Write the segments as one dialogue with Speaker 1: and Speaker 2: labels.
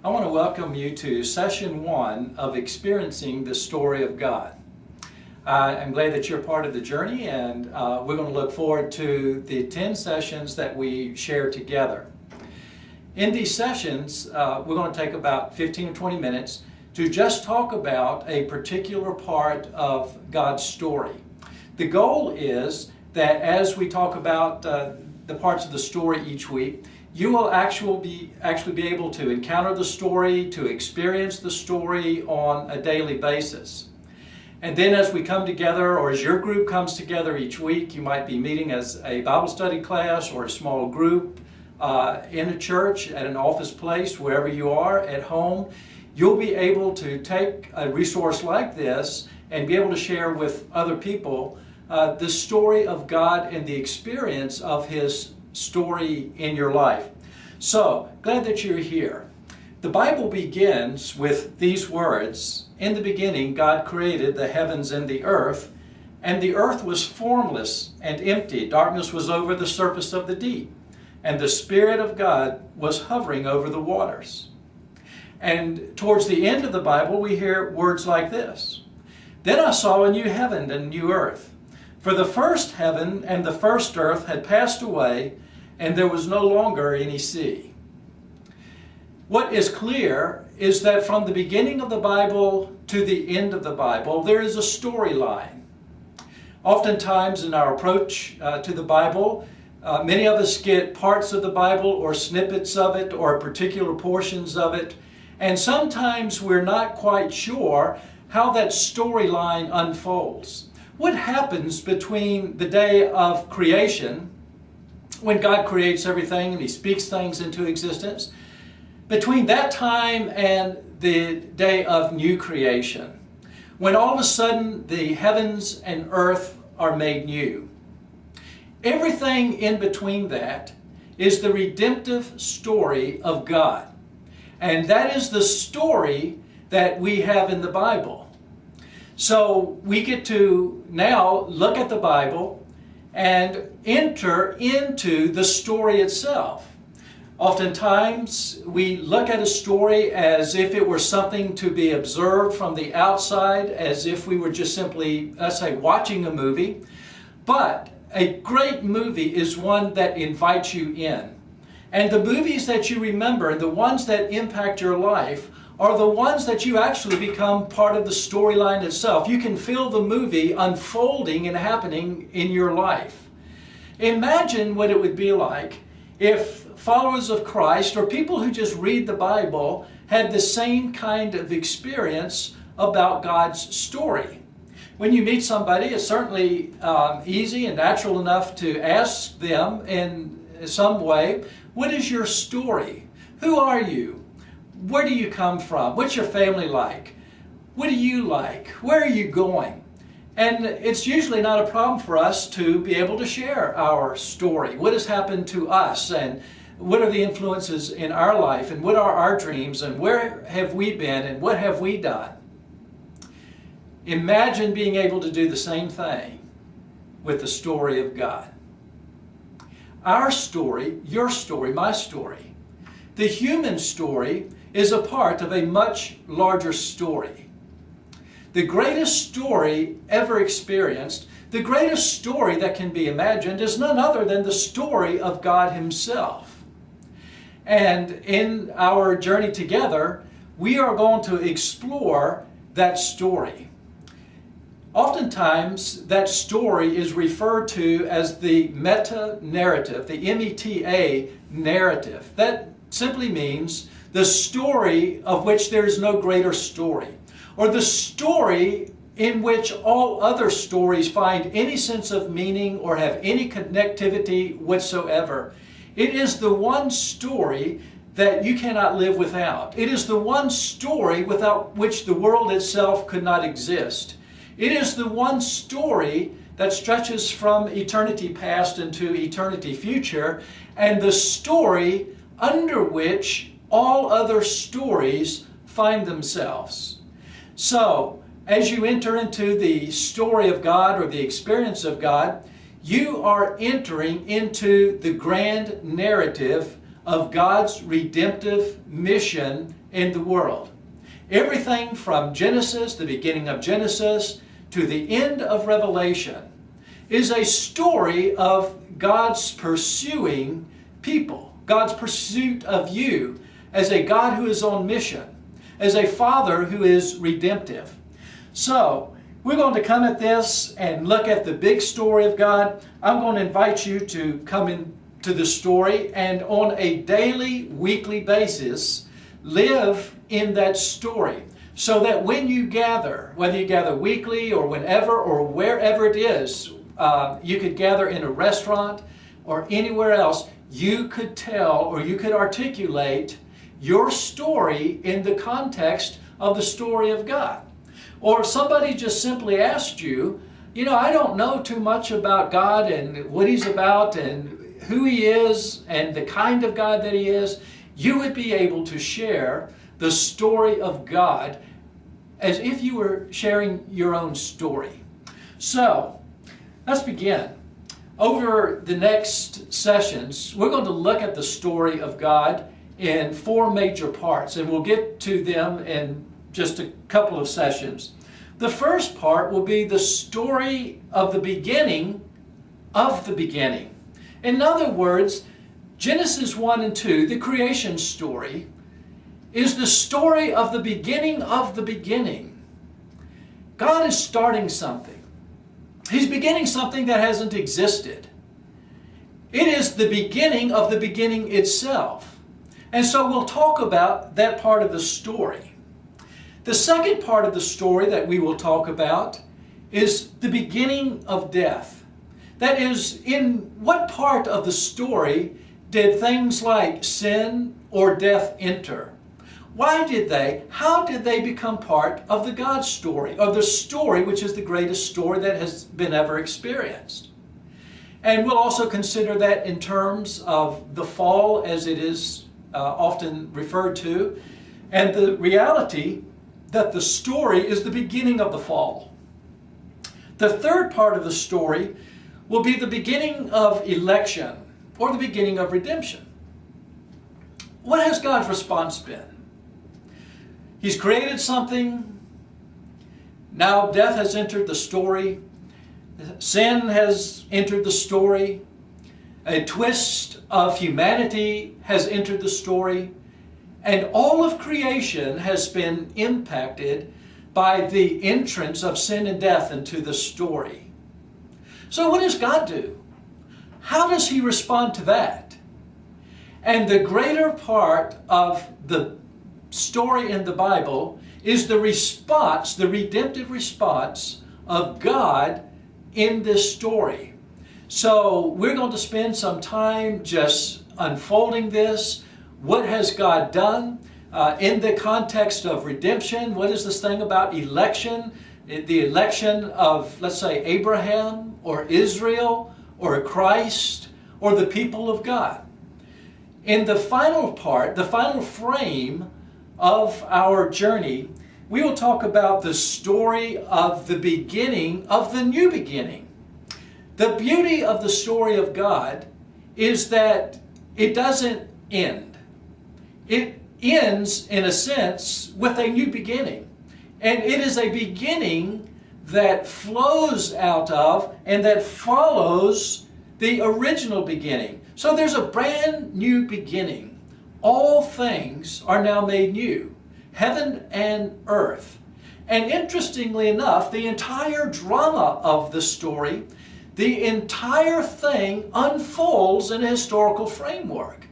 Speaker 1: I want to welcome you to session 1 of Experiencing the Story of God. I'm glad that you're part of the journey, and we're going to look forward to the 10 sessions that we share together. In these sessions, we're going to take about 15 or 20 minutes to just talk about a particular part of God's story. The goal is that as we talk about the parts of the story each week, you will actually be able to encounter the story, to experience the story on a daily basis. And then as we come together, or as your group comes together each week, you might be meeting as a Bible study class or a small group in a church, at an office place, wherever you are, at home. You'll be able to take a resource like this and be able to share with other people the story of God and the experience of His story in your life. So, glad that you're here. The Bible begins with these words: "In the beginning God created the heavens and the earth was formless and empty. Darkness was over the surface of the deep, and the Spirit of God was hovering over the waters." And towards the end of the Bible we hear words like this: "Then I saw a new heaven and a new earth. For the first heaven and the first earth had passed away, and there was no longer any sea." What is clear is that from the beginning of the Bible to the end of the Bible, there is a storyline. Oftentimes in our approach to the Bible, many of us get parts of the Bible or snippets of it or particular portions of it, and sometimes we're not quite sure how that storyline unfolds. What happens between the day of creation, when God creates everything and He speaks things into existence, between that time and the day of new creation, when all of a sudden the heavens and earth are made new? Everything in between that is the redemptive story of God. And that is the story that we have in the Bible. So we get to now look at the Bible and enter into the story itself. Oftentimes we look at a story as if it were something to be observed from the outside, as if we were just simply, let's say, watching a movie. But a great movie is one that invites you in. And the movies that you remember, the ones that impact your life, are the ones that you actually become part of the storyline itself. You can feel the movie unfolding and happening in your life. Imagine what it would be like if followers of Christ, or people who just read the Bible, had the same kind of experience about God's story. When you meet somebody, it's certainly easy and natural enough to ask them in some way, "What is your story? Who are you? Where do you come from? What's your family like? What do you like? Where are you going?" And it's usually not a problem for us to be able to share our story. What has happened to us, and what are the influences in our life, and what are our dreams, and where have we been, and what have we done? Imagine being able to do the same thing with the story of God. Our story, your story, my story, the human story, is a part of a much larger story. The greatest story ever experienced, the greatest story that can be imagined, is none other than the story of God Himself. And in our journey together, we are going to explore that story. Oftentimes, that story is referred to as the meta-narrative, the M-E-T-A narrative. That simply means the story of which there is no greater story, or the story in which all other stories find any sense of meaning or have any connectivity whatsoever. It is the one story that you cannot live without. It is the one story without which the world itself could not exist. It is the one story that stretches from eternity past into eternity future, and the story under which all other stories find themselves. So, as you enter into the story of God or the experience of God, you are entering into the grand narrative of God's redemptive mission in the world. Everything from Genesis, the beginning of Genesis, to the end of Revelation is a story of God's pursuing people, God's pursuit of you as a God who is on mission, as a Father who is redemptive. So, we're going to come at this and look at the big story of God. I'm going to invite you to come into the story and on a daily, weekly basis, live in that story. So that when you gather, whether you gather weekly or whenever or wherever it is, you could gather in a restaurant or anywhere else, you could tell or you could articulate your story in the context of the story of God. Or if somebody just simply asked you, I don't know too much about God and what He's about and who He is and the kind of God that He is, you would be able to share the story of God as if you were sharing your own story. So, let's begin. Over the next sessions, we're going to look at the story of God in 4 major parts, and we'll get to them in just a couple of sessions. The first part will be the story of the beginning of the beginning. In other words, Genesis 1 and 2, the creation story, is the story of the beginning of the beginning. God is starting something. He's beginning something that hasn't existed. It is the beginning of the beginning itself. And so we'll talk about that part of the story. The second part of the story that we will talk about is the beginning of death. That is, in what part of the story did things like sin or death enter? Why did they? How did they become part of the God story, or the story which is the greatest story that has been ever experienced? And we'll also consider that in terms of the fall, as it is often referred to, and the reality that the story is the beginning of the fall. The third part of the story will be the beginning of election, or the beginning of redemption. What has God's response been? He's created something. Now death has entered the story. Sin has entered the story. A twist of humanity has entered the story. And all of creation has been impacted by the entrance of sin and death into the story. So what does God do? How does He respond to that? And the greater part of the story in the Bible is the response, the redemptive response of God in this story. So we're going to spend some time just unfolding this. What has God done in the context of redemption? What is this thing about election? The election of, let's say, Abraham or Israel or Christ or the people of God. In the final part, the final frame of our journey, we will talk about the story of the beginning of the new beginning. The beauty of the story of God is that it doesn't end. It ends, in a sense, with a new beginning. And it is a beginning that flows out of and that follows the original beginning. So there's a brand new beginning. All things are now made new, heaven and earth. And interestingly enough, the entire drama of the story, the entire thing unfolds in a historical framework.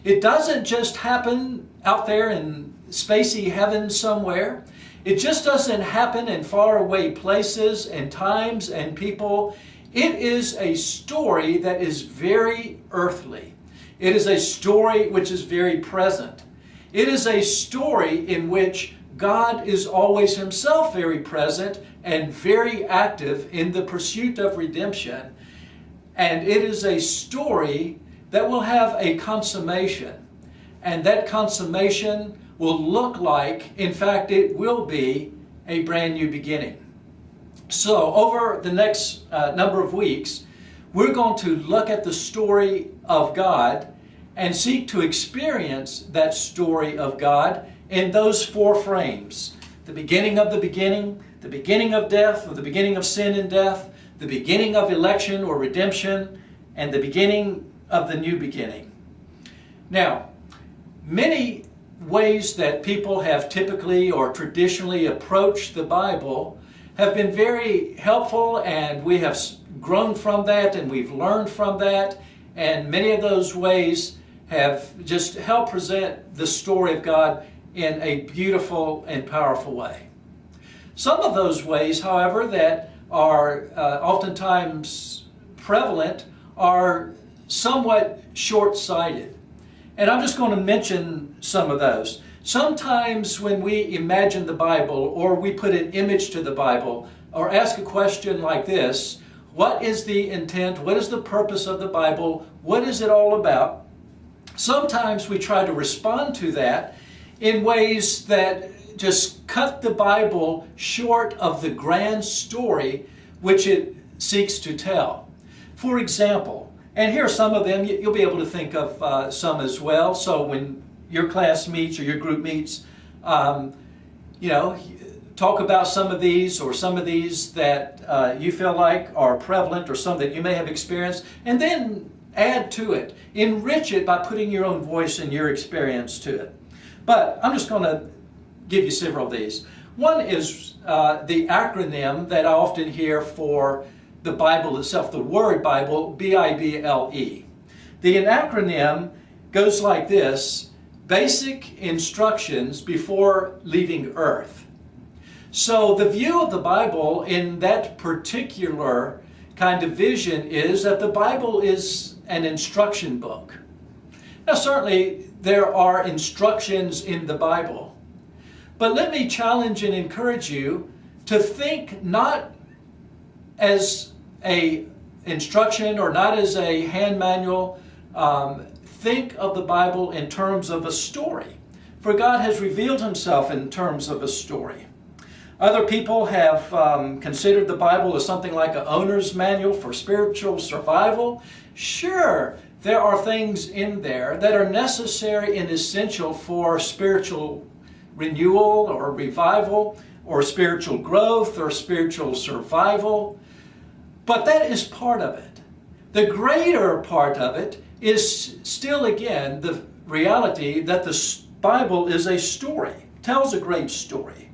Speaker 1: It doesn't just happen out there in spacey heaven somewhere. It just doesn't happen in faraway places and times and people. It is a story that is very earthly. It is a story which is very present. It is a story in which God is always Himself very present and very active in the pursuit of redemption. And it is a story that will have a consummation. And that consummation will look like, in fact, it will be a brand new beginning. So over the next number of weeks, we're going to look at the story of God and seek to experience that story of God in those four frames. The beginning of death, or the beginning of sin and death, the beginning of election or redemption, and the beginning of the new beginning. Now, many ways that people have typically or traditionally approached the Bible have been very helpful, and we have grown from that and we've learned from that, and many of those ways have just helped present the story of God in a beautiful and powerful way. Some of those ways, however, that are oftentimes prevalent are somewhat short-sighted. And I'm just going to mention some of those. Sometimes when we imagine the Bible, or we put an image to the Bible, or ask a question like this: what is the intent? What is the purpose of the Bible? What is it all about? Sometimes we try to respond to that in ways that just cut the Bible short of the grand story which it seeks to tell. For example, and here are some of them, you'll be able to think of some as well. So when your class meets or your group meets, talk about some of these, or some of these that you feel like are prevalent, or some that you may have experienced, and then add to it. Enrich it by putting your own voice and your experience to it. But I'm just going to give you several of these. One is the acronym that I often hear for the Bible itself, the word Bible, B-I-B-L-E. The acronym goes like this: Basic Instructions Before Leaving Earth. So the view of the Bible in that particular kind of vision is that the Bible is an instruction book. Now certainly there are instructions in the Bible, but let me challenge and encourage you to think not as a instruction or not as a hand manual. Think of the Bible in terms of a story, for God has revealed himself in terms of a story. Other people have considered the Bible as something like an owner's manual for spiritual survival. Sure, there are things in there that are necessary and essential for spiritual renewal or revival, or spiritual growth or spiritual survival. But that is part of it. The greater part of it is still, again, the reality that the Bible is a story, tells a great story.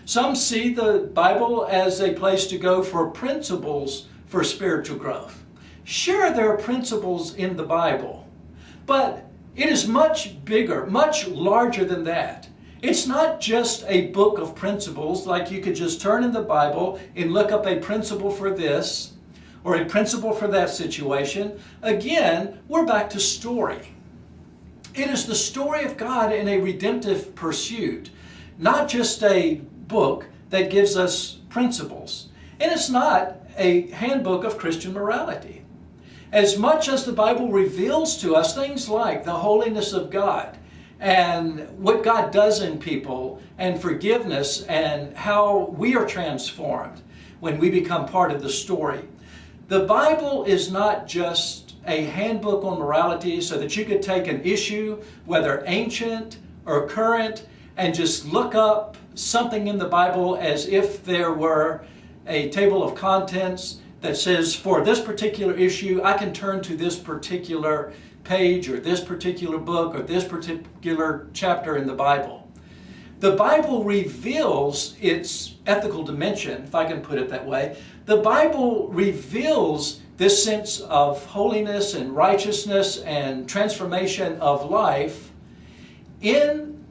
Speaker 1: Some see the Bible as a place to go for principles for spiritual growth. Sure, there are principles in the Bible, but it is much bigger, much larger than that. It's not just a book of principles, like you could just turn in the Bible and look up a principle for this or a principle for that situation. Again, we're back to story. It is the story of God in a redemptive pursuit, not just a book that gives us principles. And it's not a handbook of Christian morality. As much as the Bible reveals to us things like the holiness of God and what God does in people and forgiveness and how we are transformed when we become part of the story, the Bible is not just a handbook on morality so that you could take an issue, whether ancient or current, and just look up something in the Bible as if there were a table of contents that says, for this particular issue, I can turn to this particular page or this particular book or this particular chapter in the Bible. The Bible reveals its ethical dimension, if I can put it that way. The Bible reveals this sense of holiness and righteousness and transformation of life in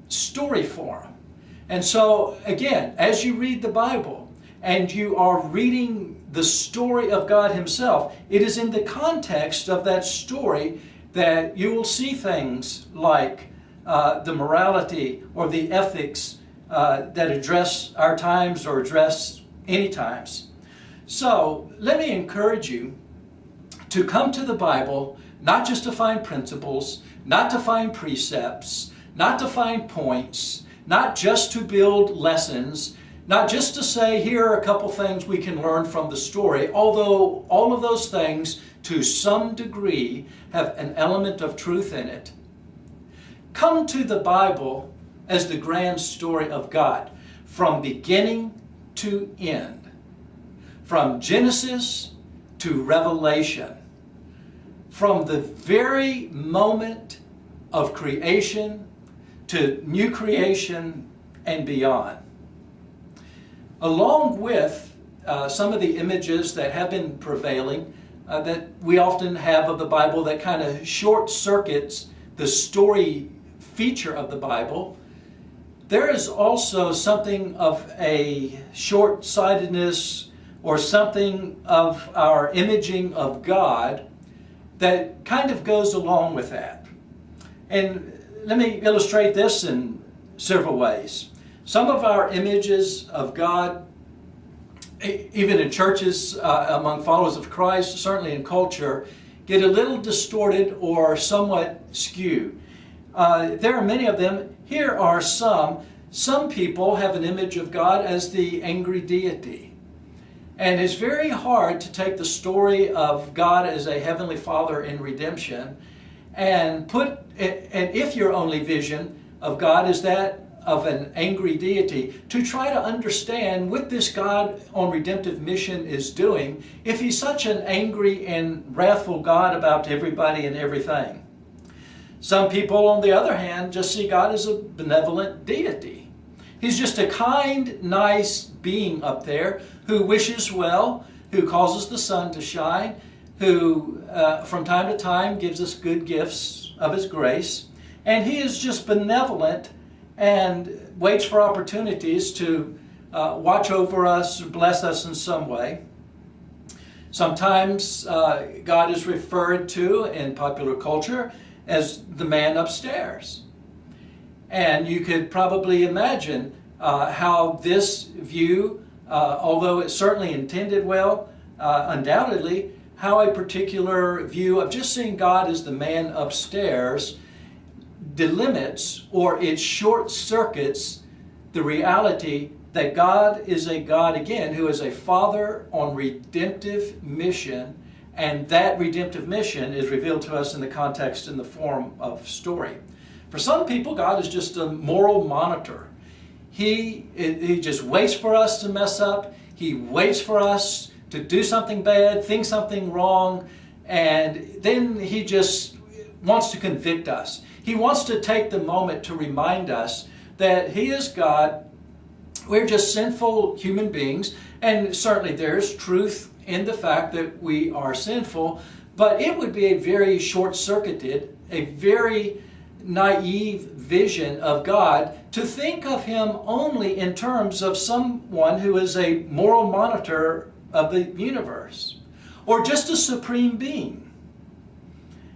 Speaker 1: story form. And so, again, as you read the Bible and you are reading the story of God himself, it is in the context of that story that you will see things like the morality or the ethics that address our times or address any times. So let me encourage you to come to the Bible not just to find principles, not to find precepts, not to find points, not just to build lessons, not just to say, here are a couple things we can learn from the story, although all of those things to some degree have an element of truth in it, come to the Bible as the grand story of God, from beginning to end, from Genesis to Revelation, from the very moment of creation to new creation and beyond. Along with some of the images that have been prevailing that we often have of the Bible that kind of short circuits the story feature of the Bible, there is also something of a short-sightedness or something of our imaging of God that kind of goes along with that. And let me illustrate this in several ways. Some of our images of God, even in churches, among followers of Christ, certainly in culture, get a little distorted or somewhat skewed. There are many of them. Here are some. Some people have an image of God as the angry deity. And it's very hard to take the story of God as a heavenly Father in redemption and if your only vision of God is that of an angry deity, to try to understand what this God on redemptive mission is doing if he's such an angry and wrathful God about everybody and everything. Some people, on the other hand, just see God as a benevolent deity. He's just a kind, nice being up there who wishes well, who causes the sun to shine, who from time to time gives us good gifts of his grace. And he is just benevolent and waits for opportunities to watch over us or bless us in some way. Sometimes God is referred to in popular culture as the man upstairs. And you could probably imagine how this view, although it's certainly intended well, undoubtedly, how a particular view of just seeing God as the man upstairs delimits or it short circuits the reality that God is a God, again, who is a Father on redemptive mission, and that redemptive mission is revealed to us in the context in the form of story. For some people, God is just a moral monitor. He just waits for us to mess up. He waits for us to do something bad, think something wrong, and then he just wants to convict us. He wants to take the moment to remind us that he is God. We're just sinful human beings, and certainly there's truth in the fact that we are sinful, but it would be a very short-circuited, a very naive vision of God to think of him only in terms of someone who is a moral monitor of the universe, or just a supreme being.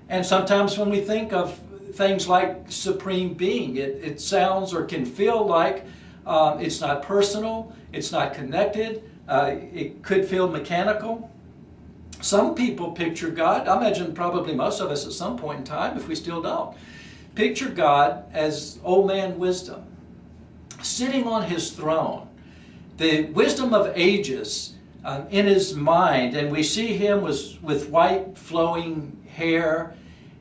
Speaker 1: And sometimes when we think of things like supreme being, it sounds or can feel like it's not personal, it's not connected, it could feel mechanical. Some people picture God, I imagine probably most of us at some point in time, if we still don't, picture God as old man wisdom, sitting on his throne, the wisdom of ages in his mind, and we see him with white flowing hair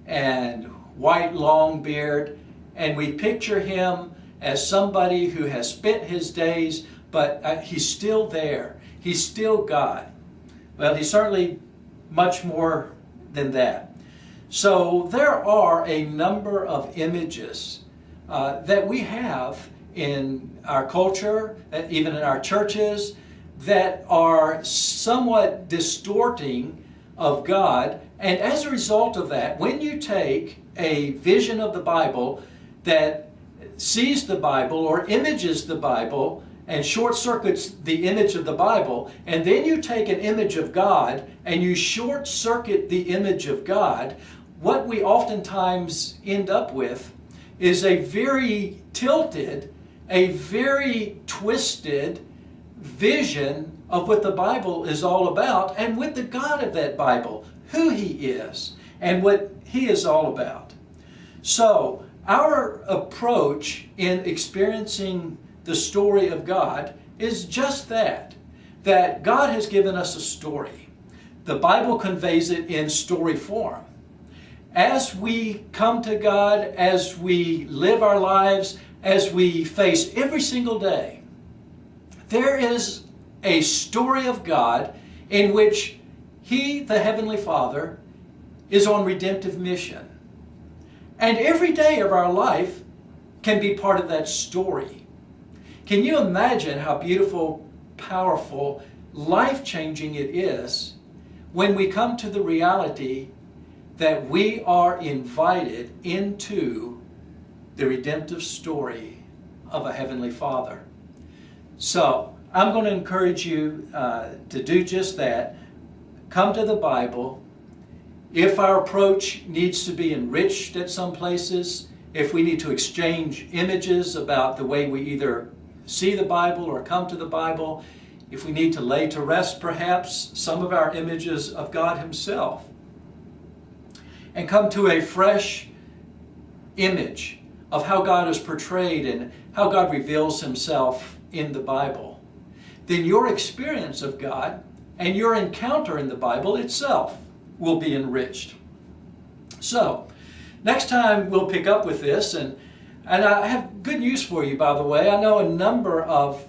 Speaker 1: and white long beard, and we picture him as somebody who has spent his days, but he's still there. He's still God. Well, he's certainly much more than that. So there are a number of images that we have in our culture, even in our churches, that are somewhat distorting of God. And as a result of that, when you take a vision of the Bible that sees the Bible or images the Bible and short circuits the image of the Bible, and then you take an image of God and you short circuit the image of God, what we oftentimes end up with is a very tilted, a very twisted vision of what the Bible is all about, and with the God of that Bible, who he is and what he is all about. So our approach in experiencing the story of God is just that God has given us a story. The Bible conveys it in story form. As we come to God, as we live our lives, as we face every single day, there is a story of God in which He, the Heavenly Father, is on redemptive mission. And every day of our life can be part of that story. Can you imagine how beautiful, powerful, life-changing it is when we come to the reality that we are invited into the redemptive story of a Heavenly Father? So, I'm going to encourage you to do just that. Come to the Bible. If our approach needs to be enriched at some places, if we need to exchange images about the way we either see the Bible or come to the Bible, if we need to lay to rest perhaps some of our images of God Himself, and come to a fresh image of how God is portrayed and how God reveals Himself in the Bible, then your experience of God and your encounter in the Bible itself will be enriched. So, next time we'll pick up with this, and I have good news for you, by the way. I know a number of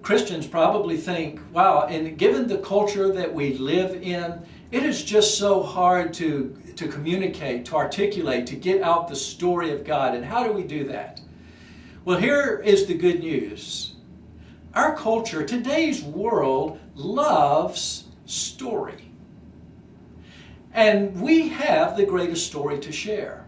Speaker 1: Christians probably think, wow, and given the culture that we live in, it is just so hard to communicate, to articulate, to get out the story of God. And how do we do that? Well, here is the good news. Our culture, today's world, loves story. And we have the greatest story to share.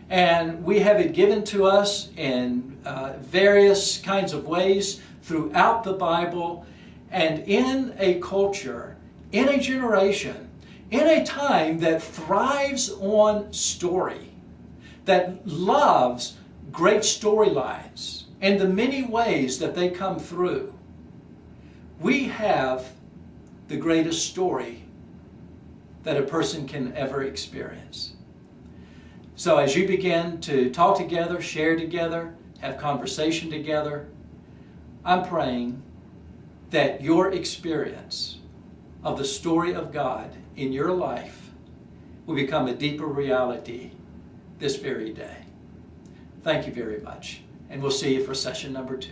Speaker 1: And we have it given to us in various kinds of ways throughout the Bible, and in a culture, in a generation, in a time that thrives on story, that loves great storylines and the many ways that they come through. We have the greatest story that a person can ever experience. So as you begin to talk together, share together, have conversation together, I'm praying that your experience of the story of God in your life will become a deeper reality this very day. Thank you very much, and we'll see you for session number 2.